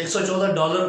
$114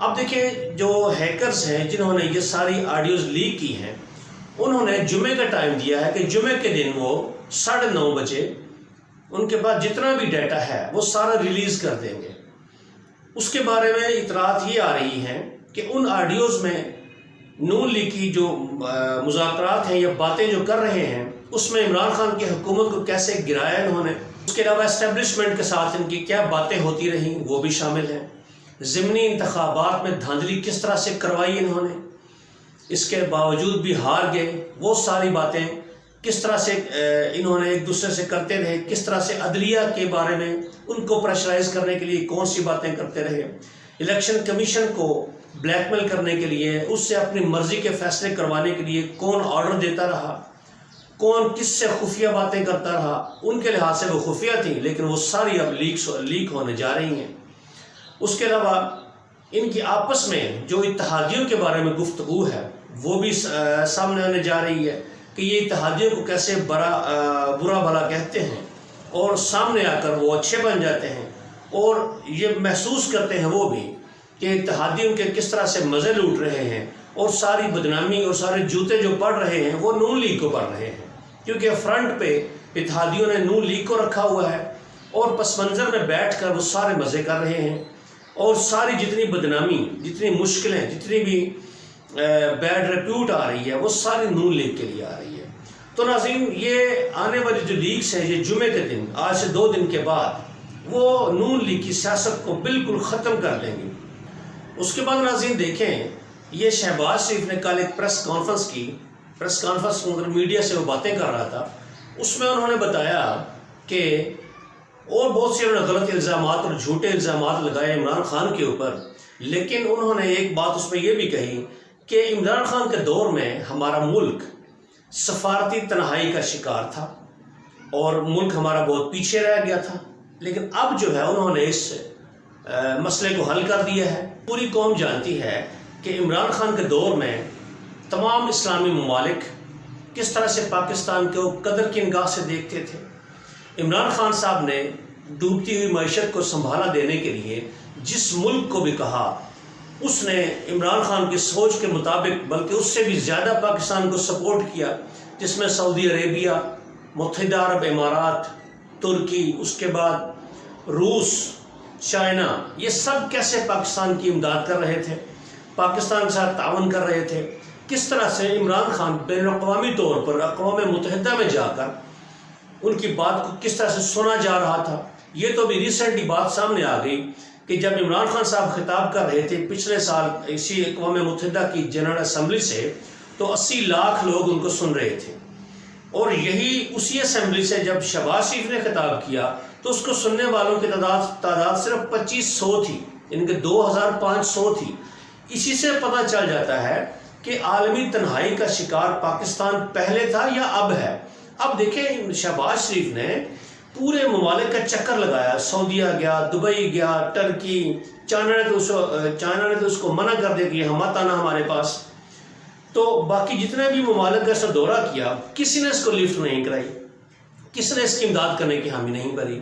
اب دیکھیں جو ہیکرز ہیں جنہوں نے یہ ساری آڈیوز لیک کی ہیں، انہوں نے جمعے کا ٹائم دیا ہے کہ جمعے کے دن وہ 9:30 بجے ان کے پاس جتنا بھی ڈیٹا ہے وہ سارا ریلیز کر دیں گے۔ اس کے بارے میں اطلاعات یہ آ رہی ہیں کہ ان آڈیوز میں نون لیگ کی جو مذاکرات ہیں یا باتیں جو کر رہے ہیں، اس میں عمران خان کی حکومت کو کیسے گرایا انہوں نے، اس کے علاوہ اسٹیبلشمنٹ کے ساتھ ان کی کیا باتیں ہوتی رہیں وہ بھی شامل ہیں، ضمنی انتخابات میں دھاندلی کس طرح سے کروائی انہوں نے، اس کے باوجود بھی ہار گئے، وہ ساری باتیں کس طرح سے انہوں نے ایک دوسرے سے کرتے رہے، کس طرح سے عدلیہ کے بارے میں ان کو پریشرائز کرنے کے لیے کون سی باتیں کرتے رہے، الیکشن کمیشن کو بلیک میل کرنے کے لیے، اس سے اپنی مرضی کے فیصلے کروانے کے لیے کون آرڈر دیتا رہا، کون کس سے خفیہ باتیں کرتا رہا، ان کے لحاظ سے وہ خفیہ تھیں لیکن وہ ساری اب لیک ہونے جا رہی ہیں۔ اس کے علاوہ ان کی آپس میں جو اتحادیوں کے بارے میں گفتگو ہے وہ بھی سامنے آنے جا رہی ہے کہ یہ اتحادیوں کو کیسے برا بھلا کہتے ہیں اور سامنے آ کر وہ اچھے بن جاتے ہیں، اور یہ محسوس کرتے ہیں وہ بھی کہ اتحادی ان کے کس طرح سے مزے لوٹ رہے ہیں، اور ساری بدنامی اور سارے جوتے جو پڑ رہے ہیں وہ نون لیگ کو پڑ رہے ہیں، کیونکہ فرنٹ پہ اتحادیوں نے نون لیگ کو رکھا ہوا ہے اور پس منظر میں بیٹھ کر وہ سارے مزے کر رہے ہیں، اور ساری جتنی بدنامی، جتنی مشکلیں، جتنی بھی بیڈ ریپیوٹ آ رہی ہے وہ ساری نون لیگ کے لیے آ رہی ہے۔ تو ناظرین، یہ آنے والی جو لیگز ہیں یہ جمعے کے دن، آج سے 2 دن کے بعد وہ نون لیگ کی سیاست کو بالکل ختم کر دیں گے۔ اس کے بعد ناظرین دیکھیں، یہ شہباز شریف نے کل ایک پریس کانفرنس کی، پریس کانفرنس میڈیا سے وہ باتیں کر رہا تھا، اس میں انہوں نے بتایا کہ اور بہت سے انہوں نے غلط الزامات اور جھوٹے الزامات لگائے عمران خان کے اوپر، لیکن انہوں نے ایک بات اس میں یہ بھی کہی کہ عمران خان کے دور میں ہمارا ملک سفارتی تنہائی کا شکار تھا اور ملک ہمارا بہت پیچھے رہ گیا تھا، لیکن اب جو ہے انہوں نے اس مسئلے کو حل کر دیا ہے۔ پوری قوم جانتی ہے کہ عمران خان کے دور میں تمام اسلامی ممالک کس طرح سے پاکستان کو قدر کی نگاہ سے دیکھتے تھے۔ عمران خان صاحب نے ڈوبتی ہوئی معیشت کو سنبھالا دینے کے لیے جس ملک کو بھی کہا، اس نے عمران خان کی سوچ کے مطابق بلکہ اس سے بھی زیادہ پاکستان کو سپورٹ کیا، جس میں سعودی عربیہ، متحدہ عرب امارات، ترکی، اس کے بعد روس، چائنا، یہ سب کیسے پاکستان کی امداد کر رہے تھے، پاکستان کے ساتھ تعاون کر رہے تھے، کس طرح سے عمران خان بین الاقوامی طور پر اقوام متحدہ میں جا کر ان کی بات کو کس طرح سے سنا جا رہا تھا۔ یہ تو بھی ریسنٹلی بات سامنے آ گئی کہ جب عمران خان صاحب خطاب کر رہے تھے پچھلے سال اسی اقوام متحدہ کی جنرل اسمبلی سے، تو 80 لاکھ لوگ ان کو سن رہے تھے، اور یہی اسی اسمبلی سے جب شہباز شریف نے خطاب کیا تو اس کو سننے والوں کی تعداد صرف 2500 تھی، ان کے 2500 تھی۔ اسی سے پتہ چل جاتا ہے کہ عالمی تنہائی کا شکار پاکستان پہلے تھا یا اب ہے۔ اب دیکھیں، شہباز شریف نے پورے ممالک کا چکر لگایا، سعودیہ گیا، دبئی گیا، ٹرکی، چائنا نے تو اس کو منع کر دیا کہ ہم مت آنا ہمارے پاس، تو باقی جتنے بھی ممالک کا اس نے دورہ کیا، کسی نے اس کو لفٹ نہیں کرائی، کس نے اس کی امداد کرنے کی حامی نہیں بھری۔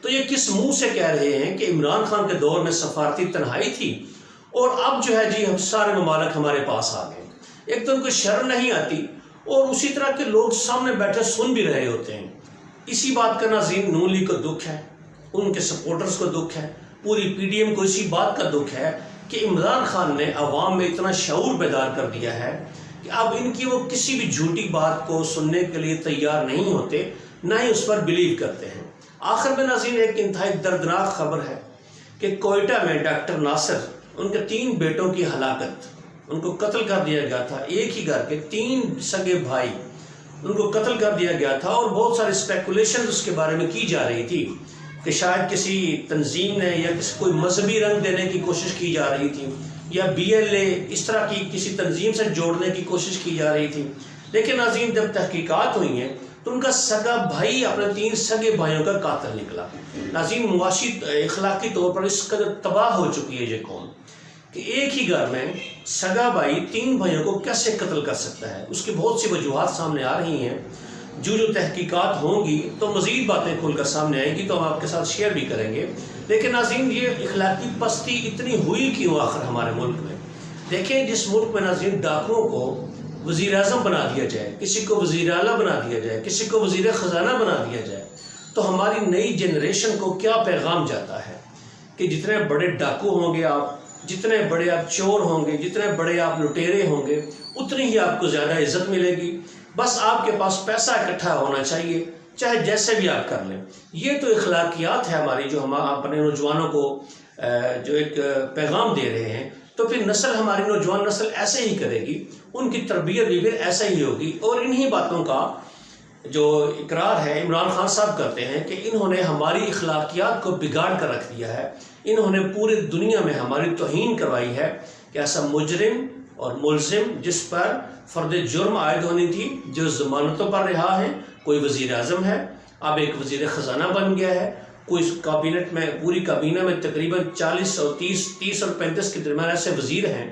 تو یہ کس منہ سے کہہ رہے ہیں کہ عمران خان کے دور میں سفارتی تنہائی تھی اور اب جو ہے جی ہم سارے ممالک ہمارے پاس آ گئے۔ ایک تو ان کو شرم نہیں آتی، اور اسی طرح کے لوگ سامنے بیٹھے سن بھی رہے ہوتے ہیں۔ اسی بات کا ناظرین نون لیگ کو دکھ ہے، ان کے سپورٹرز کو دکھ ہے، پوری پی ڈی ایم کو اسی بات کا دکھ ہے کہ عمران خان نے عوام میں اتنا شعور بیدار کر دیا ہے کہ اب ان کی وہ کسی بھی جھوٹی بات کو سننے کے لیے تیار نہیں ہوتے، نہ ہی اس پر بلیو کرتے ہیں۔ آخر میں ناظرین ایک انتہائی دردناک خبر ہے کہ کوئٹہ میں ڈاکٹر ناصر، ان کے 3 بیٹوں کی ہلاکت، ان کو قتل کر دیا گیا تھا، ایک ہی گھر کے 3 سگے بھائی، ان کو قتل کر دیا گیا تھا، اور بہت سارے اسپیکولیشن اس کے بارے میں کی جا رہی تھی کہ شاید کسی تنظیم نے یا کوئی مذہبی رنگ دینے کی کوشش کی جا رہی تھی، یا BLA اس طرح کی کسی تنظیم سے جوڑنے کی کوشش کی جا رہی تھی۔ لیکن ناظرین جب تحقیقات ہوئی ہیں تو ان کا سگا بھائی اپنے 3 سگے بھائیوں کا قاتل نکلا۔ ناظرین معاشی اخلاقی طور پر اس قدر تباہ ہو چکی ہے یہ قوم کہ ایک ہی گھر میں سگا بھائی 3 بھائیوں کو کیسے قتل کر سکتا ہے۔ اس کی بہت سی وجوہات سامنے آ رہی ہیں، جو تحقیقات ہوں گی تو مزید باتیں کھل کر سامنے آئیں گی تو ہم آپ کے ساتھ شیئر بھی کریں گے۔ لیکن ناظرین یہ اخلاقی پستی اتنی ہوئی کیوں آخر ہمارے ملک میں؟ دیکھیں جس ملک میں ناظرین ڈاکوؤں کو وزیر اعظم بنا دیا جائے، کسی کو وزیر اعلیٰ بنا دیا جائے، کسی کو وزیر خزانہ بنا دیا جائے، تو ہماری نئی جنریشن کو کیا پیغام جاتا ہے کہ جتنے بڑے ڈاکو ہوں گے آپ، جتنے بڑے آپ چور ہوں گے، جتنے بڑے آپ لٹیرے ہوں گے، اتنی ہی آپ کو زیادہ عزت ملے گی، بس آپ کے پاس پیسہ اکٹھا ہونا چاہیے، چاہے جیسے بھی آپ کر لیں۔ یہ تو اخلاقیات ہے ہماری، جو ہم اپنے نوجوانوں کو جو ایک پیغام دے رہے ہیں، تو پھر نسل، ہماری نوجوان نسل ایسے ہی کرے گی، ان کی تربیت بھی پھر ایسا ہی ہوگی۔ اور انہی باتوں کا جو اقرار ہے عمران خان صاحب کرتے ہیں کہ انہوں نے ہماری اخلاقیات کو بگاڑ کر رکھ دیا ہے، انہوں نے پوری دنیا میں ہماری توہین کروائی ہے کہ ایسا مجرم اور ملزم جس پر فرد جرم عائد ہونی تھی، جو ضمانتوں پر رہا ہے، کوئی وزیر اعظم ہے، اب ایک وزیر خزانہ بن گیا ہے، کوئی کابینٹ میں، پوری کابینہ میں تقریباً 40 اور 30 اور 35 کے درمیان ایسے وزیر ہیں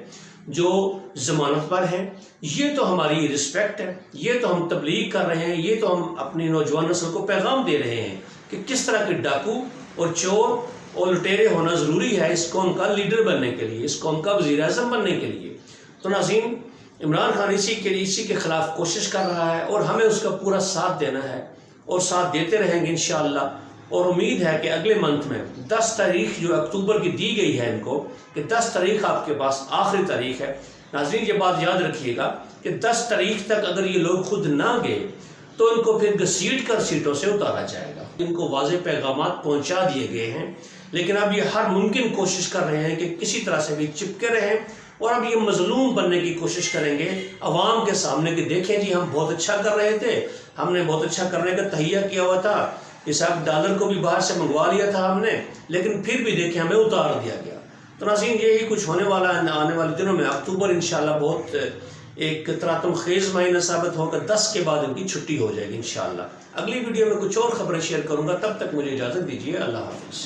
جو ضمانت پر ہیں۔ یہ تو ہماری رسپیکٹ ہے، یہ تو ہم تبلیغ کر رہے ہیں، یہ تو ہم اپنی نوجوان نسل کو پیغام دے رہے ہیں کہ کس طرح کے ڈاکو اور چور اور لٹیرے ہونا ضروری ہے اس قوم کا لیڈر بننے کے لیے، اس قوم کا وزیر اعظم بننے کے لیے۔ تو ناظرین، عمران خان اسی کے خلاف کوشش کر رہا ہے اور ہمیں اس کا پورا ساتھ دینا ہے اور ساتھ دیتے رہیں گے انشاءاللہ۔ اور امید ہے کہ اگلے منتھ میں 10 تاریخ جو اکتوبر کی دی گئی ہے ان کو، کہ 10 تاریخ آپ کے پاس آخری تاریخ ہے۔ ناظرین یہ بات یاد رکھیے گا کہ 10 تاریخ تک اگر یہ لوگ خود نہ گئے تو ان کو پھر گھسیٹ کر سیٹوں سے اتارا جائے گا۔ ان کو واضح پیغامات پہنچا دیے گئے ہیں، لیکن اب یہ ہر ممکن کوشش کر رہے ہیں کہ کسی طرح سے بھی چپکے رہیں، اور اب یہ مظلوم بننے کی کوشش کریں گے عوام کے سامنے کہ دیکھیں جی ہم بہت اچھا کر رہے تھے، ہم نے بہت اچھا کرنے کا تہیہ کیا ہوا تھا، اس $1 کو بھی باہر سے منگوا لیا تھا ہم نے، لیکن پھر بھی دیکھیں ہمیں اتار دیا گیا۔ تو ناظرین یہی کچھ ہونے والا ہے آنے والے دنوں میں۔ اکتوبر انشاءاللہ بہت ایک تراتم خیز مہینہ ثابت ہوگا، 10 کے بعد ان کی چھٹی ہو جائے گی انشاءاللہ۔ اگلی ویڈیو میں کچھ اور خبریں شیئر کروں گا، تب تک مجھے اجازت دیجیے، اللہ حافظ۔